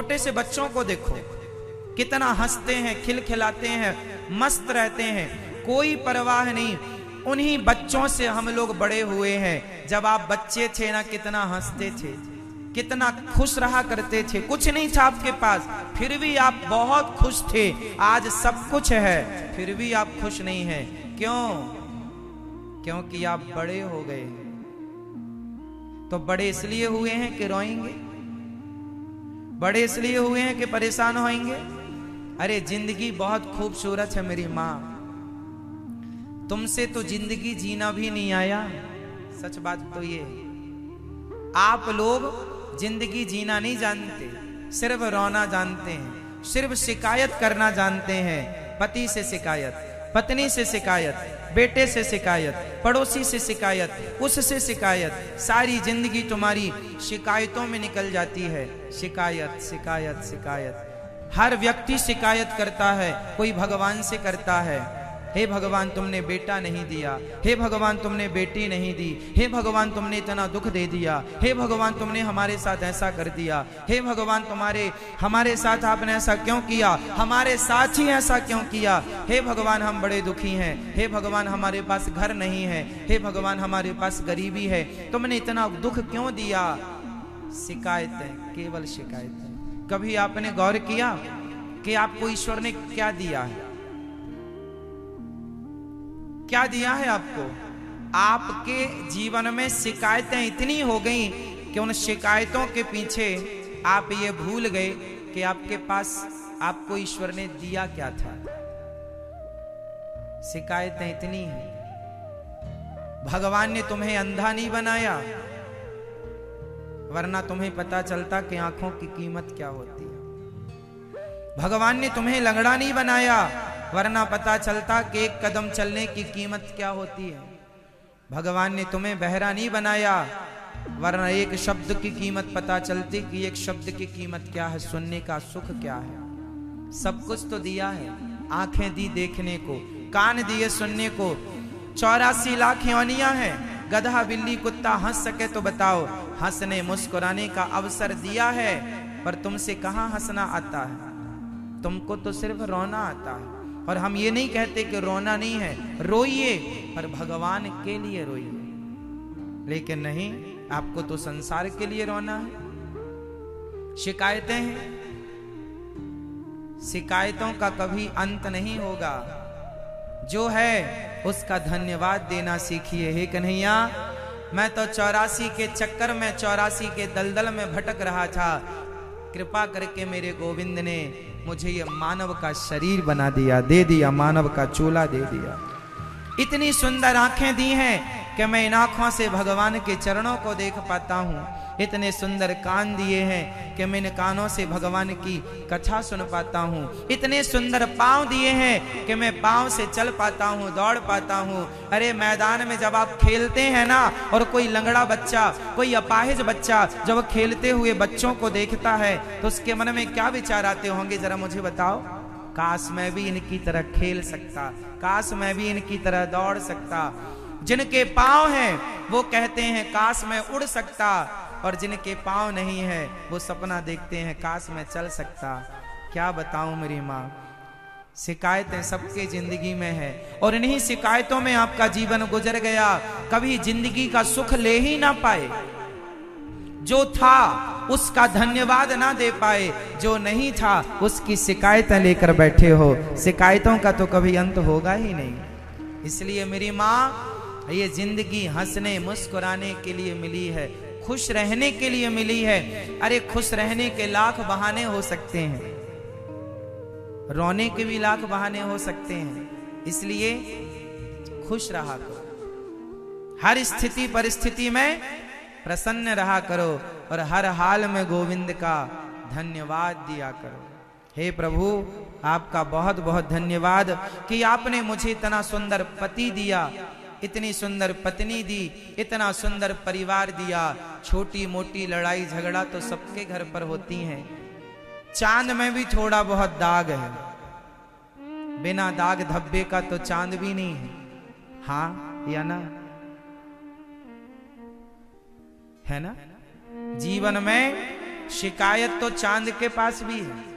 छोटे से बच्चों को देखो, कितना हंसते हैं, खिलखिलाते हैं, मस्त रहते हैं, कोई परवाह नहीं। उन्हीं बच्चों से हम लोग बड़े हुए हैं। जब आप बच्चे थे ना, कितना हंसते थे, कितना खुश रहा करते थे। कुछ नहीं था आपके पास, फिर भी आप बहुत खुश थे। आज सब कुछ है, फिर भी आप खुश नहीं हैं। क्यों? क्योंकि आप बड़े हो गए। तो बड़े इसलिए हुए हैं कि रोएंगे? बड़े इसलिए हुए हैं कि परेशान होएंगे? अरे जिंदगी बहुत खूबसूरत है मेरी माँ, तुमसे तो जिंदगी जीना भी नहीं आया। सच बात तो ये है, आप लोग जिंदगी जीना नहीं जानते, सिर्फ रोना जानते हैं, सिर्फ शिकायत करना जानते हैं। पति से शिकायत, पत्नी से शिकायत, बेटे से शिकायत, पड़ोसी से शिकायत, उससे शिकायत। सारी जिंदगी तुम्हारी शिकायतों में निकल जाती है। शिकायत शिकायत शिकायत। हर व्यक्ति शिकायत करता है, कोई भगवान से करता है, हे भगवान तुमने बेटा नहीं दिया, हे भगवान तुमने बेटी नहीं दी, हे भगवान तुमने इतना दुख दे दिया, हे भगवान तुमने हमारे साथ ऐसा कर दिया, हे भगवान हमारे साथ आपने ऐसा क्यों किया, हमारे साथ ही ऐसा क्यों किया, हे भगवान हम बड़े दुखी हैं, हे भगवान हमारे पास घर नहीं है, हे भगवान हमारे पास गरीबी है, तुमने इतना दुख क्यों दिया। शिकायतें, केवल शिकायतें। कभी आपने गौर किया कि आपको ईश्वर ने क्या दिया है? क्या दिया है आपको? आपके जीवन में शिकायतें इतनी हो गई कि उन शिकायतों के पीछे आप ये भूल गए कि आपके पास आपको ईश्वर ने दिया क्या था। शिकायतें इतनी हैं। भगवान ने तुम्हें अंधा नहीं बनाया, वरना तुम्हें पता चलता कि आंखों की कीमत क्या होती है। भगवान ने तुम्हें लंगड़ा नहीं बनाया, वरना पता चलता कि एक कदम चलने की कीमत क्या होती है। भगवान ने तुम्हें बहरा नहीं बनाया, वरना एक शब्द की कीमत पता चलती कि एक शब्द की कीमत क्या है, सुनने का सुख क्या है। सब कुछ तो दिया है। आंखें दी देखने को, कान दिए सुनने को, 84 लाख योनियां हैं। गधा बिल्ली कुत्ता हंस सके तो बताओ, हंसने मुस्कुराने का अवसर दिया है, पर तुमसे कहां हंसना आता है? तुमको तो सिर्फ रोना आता है। और हम ये नहीं कहते कि रोना नहीं है, रोइए, पर भगवान के लिए रोइए। लेकिन नहीं, आपको तो संसार के लिए रोना है। शिकायतें हैं, शिकायतों का कभी अंत नहीं होगा। जो है उसका धन्यवाद देना सीखिए। हे कन्हैया, मैं तो 84 के चक्कर में, 84 के दलदल में भटक रहा था, कृपा करके मेरे गोविंद ने मुझे ये मानव का शरीर बना दिया, दे दिया, मानव का चोला दे दिया। इतनी सुंदर आंखें दी हैं कि मैं इन आंखों से भगवान के चरणों को देख पाता हूँ। इतने सुंदर कान दिए हैं कि मैं इन कानों से भगवान की कथा सुन पाता हूँ। इतने सुंदर पांव दिए हैं कि मैं पांव से चल पाता हूँ, दौड़ पाता हूँ। अरे मैदान में जब आप खेलते हैं ना, और कोई लंगड़ा बच्चा, कोई अपाहिज बच्चा जब खेलते हुए बच्चों को देखता है तो उसके मन में क्या विचार आते होंगे, जरा मुझे बताओ। काश मैं भी इनकी तरह खेल सकता, काश मैं भी इनकी तरह दौड़ सकता। जिनके पांव हैं वो कहते हैं काश मैं उड़ सकता, और जिनके पांव नहीं है वो सपना देखते हैं काश मैं चल सकता। क्या बताऊं मेरी माँ, शिकायतें सबके जिंदगी में है, और इन्हीं शिकायतों में आपका जीवन गुजर गया। कभी जिंदगी का सुख ले ही ना पाए, जो था उसका धन्यवाद ना दे पाए, जो नहीं था उसकी शिकायतें लेकर बैठे हो। शिकायतों का तो कभी अंत होगा ही नहीं। इसलिए मेरी माँ, ये जिंदगी हंसने मुस्कुराने के लिए मिली है, खुश रहने के लिए मिली है। अरे खुश रहने के लाख बहाने हो सकते हैं, रोने के भी लाख बहाने हो सकते हैं। इसलिए खुश रहा करो, हर स्थिति परिस्थिति में प्रसन्न रहा करो, और हर हाल में गोविंद का धन्यवाद दिया करो। हे प्रभु, आपका बहुत बहुत धन्यवाद कि आपने मुझे इतना सुंदर पति दिया, इतनी सुंदर पत्नी दी, इतना सुंदर परिवार दिया। छोटी मोटी लड़ाई झगड़ा तो सबके घर पर होती हैं। चांद में भी थोड़ा बहुत दाग है, बिना दाग धब्बे का तो चांद भी नहीं है। हाँ या ना? है ना? जीवन में शिकायत तो चांद के पास भी है।